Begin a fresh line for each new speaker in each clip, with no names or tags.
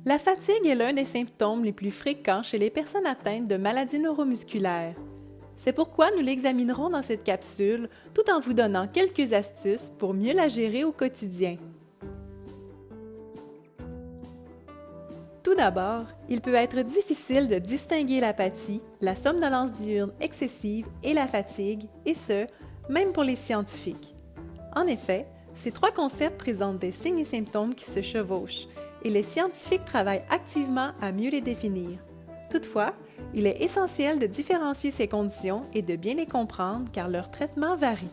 La fatigue est l'un des symptômes les plus fréquents chez les personnes atteintes de maladies neuromusculaires. C'est pourquoi nous l'examinerons dans cette capsule, tout en vous donnant quelques astuces pour mieux la gérer au quotidien. Tout d'abord, il peut être difficile de distinguer l'apathie, la somnolence diurne excessive et la fatigue, et ce, même pour les scientifiques. En effet, ces trois concepts présentent des signes et symptômes qui se chevauchent, et les scientifiques travaillent activement à mieux les définir. Toutefois, il est essentiel de différencier ces conditions et de bien les comprendre car leur traitement varie.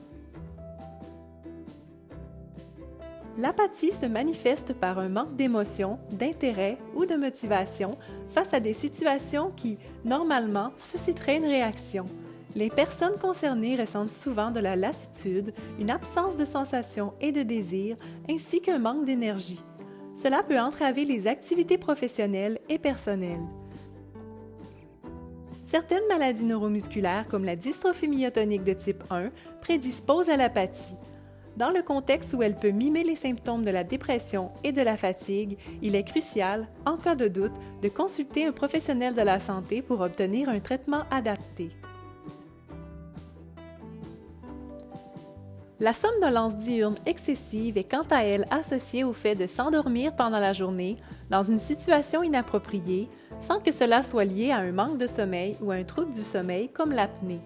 L'apathie se manifeste par un manque d'émotion, d'intérêt ou de motivation face à des situations qui, normalement, susciteraient une réaction. Les personnes concernées ressentent souvent de la lassitude, une absence de sensation et de désir, ainsi qu'un manque d'énergie. Cela peut entraver les activités professionnelles et personnelles. Certaines maladies neuromusculaires, comme la dystrophie myotonique de type 1, prédisposent à l'apathie. Dans le contexte où elle peut mimer les symptômes de la dépression et de la fatigue, il est crucial, en cas de doute, de consulter un professionnel de la santé pour obtenir un traitement adapté. La somnolence diurne excessive est quant à elle associée au fait de s'endormir pendant la journée dans une situation inappropriée, sans que cela soit lié à un manque de sommeil ou à un trouble du sommeil comme l'apnée.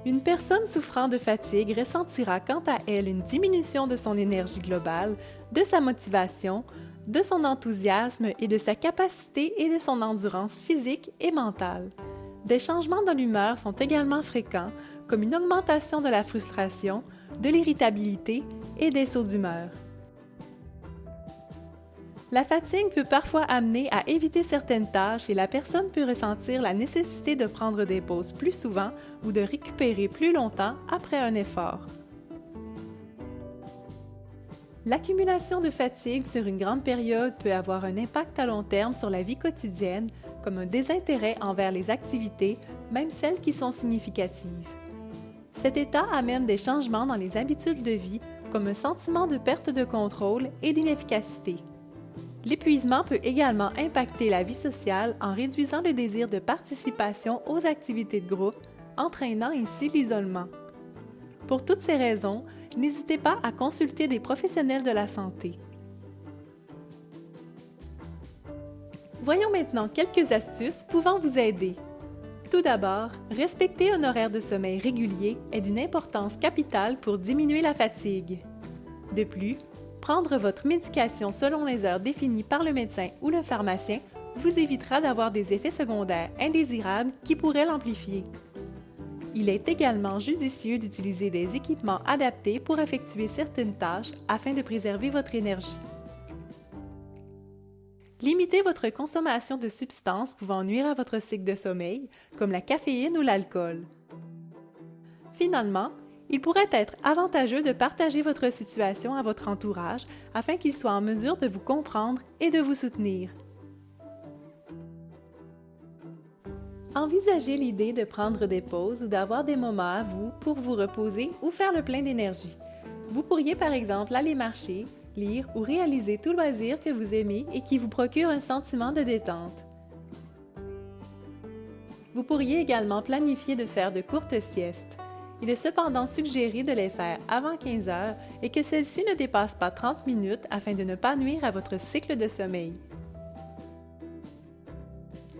Une personne souffrant de fatigue ressentira quant à elle une diminution de son énergie globale, de sa motivation, de son enthousiasme et de sa capacité et de son endurance physique et mentale. Des changements dans l'humeur sont également fréquents, comme une augmentation de la frustration, de l'irritabilité et des sauts d'humeur. La fatigue peut parfois amener à éviter certaines tâches et la personne peut ressentir la nécessité de prendre des pauses plus souvent ou de récupérer plus longtemps après un effort. L'accumulation de fatigue sur une grande période peut avoir un impact à long terme sur la vie quotidienne, comme un désintérêt envers les activités, même celles qui sont significatives. Cet état amène des changements dans les habitudes de vie, comme un sentiment de perte de contrôle et d'inefficacité. L'épuisement peut également impacter la vie sociale en réduisant le désir de participation aux activités de groupe, entraînant ainsi l'isolement. Pour toutes ces raisons, n'hésitez pas à consulter des professionnels de la santé. Voyons maintenant quelques astuces pouvant vous aider. Tout d'abord, respecter un horaire de sommeil régulier est d'une importance capitale pour diminuer la fatigue. De plus, prendre votre médication selon les heures définies par le médecin ou le pharmacien vous évitera d'avoir des effets secondaires indésirables qui pourraient l'amplifier. Il est également judicieux d'utiliser des équipements adaptés pour effectuer certaines tâches afin de préserver votre énergie. Limitez votre consommation de substances pouvant nuire à votre cycle de sommeil, comme la caféine ou l'alcool. Finalement, il pourrait être avantageux de partager votre situation à votre entourage afin qu'il soit en mesure de vous comprendre et de vous soutenir. Envisagez l'idée de prendre des pauses ou d'avoir des moments à vous pour vous reposer ou faire le plein d'énergie. Vous pourriez par exemple aller marcher, lire ou réaliser tout loisir que vous aimez et qui vous procure un sentiment de détente. Vous pourriez également planifier de faire de courtes siestes. Il est cependant suggéré de les faire avant 15 heures et que celles-ci ne dépassent pas 30 minutes afin de ne pas nuire à votre cycle de sommeil.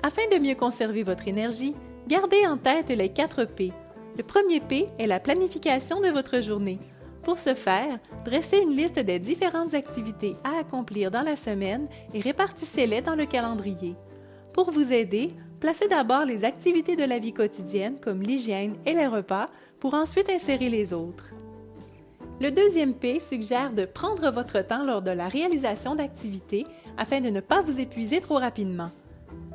Afin de mieux conserver votre énergie, gardez en tête les 4 P. Le premier P est la planification de votre journée. Pour ce faire, dressez une liste des différentes activités à accomplir dans la semaine et répartissez-les dans le calendrier. Pour vous aider, placez d'abord les activités de la vie quotidienne comme l'hygiène et les repas pour ensuite insérer les autres. Le deuxième P suggère de prendre votre temps lors de la réalisation d'activités afin de ne pas vous épuiser trop rapidement.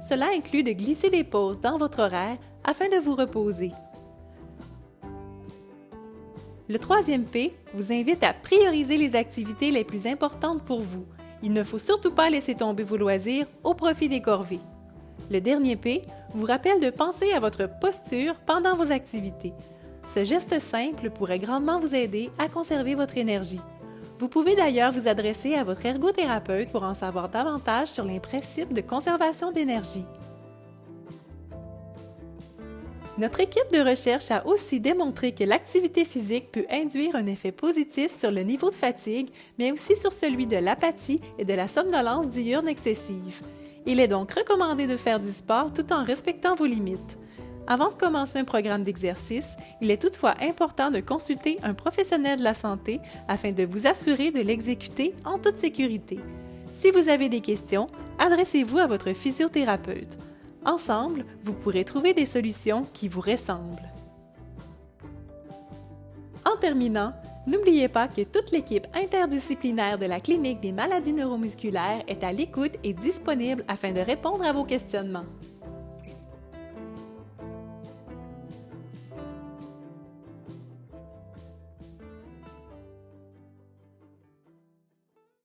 Cela inclut de glisser des pauses dans votre horaire afin de vous reposer. Le troisième P vous invite à prioriser les activités les plus importantes pour vous. Il ne faut surtout pas laisser tomber vos loisirs au profit des corvées. Le dernier P vous rappelle de penser à votre posture pendant vos activités. Ce geste simple pourrait grandement vous aider à conserver votre énergie. Vous pouvez d'ailleurs vous adresser à votre ergothérapeute pour en savoir davantage sur les principes de conservation d'énergie. Notre équipe de recherche a aussi démontré que l'activité physique peut induire un effet positif sur le niveau de fatigue, mais aussi sur celui de l'apathie et de la somnolence diurne excessive. Il est donc recommandé de faire du sport tout en respectant vos limites. Avant de commencer un programme d'exercice, il est toutefois important de consulter un professionnel de la santé afin de vous assurer de l'exécuter en toute sécurité. Si vous avez des questions, adressez-vous à votre physiothérapeute. Ensemble, vous pourrez trouver des solutions qui vous ressemblent. En terminant, n'oubliez pas que toute l'équipe interdisciplinaire de la Clinique des maladies neuromusculaires est à l'écoute et disponible afin de répondre à vos questionnements.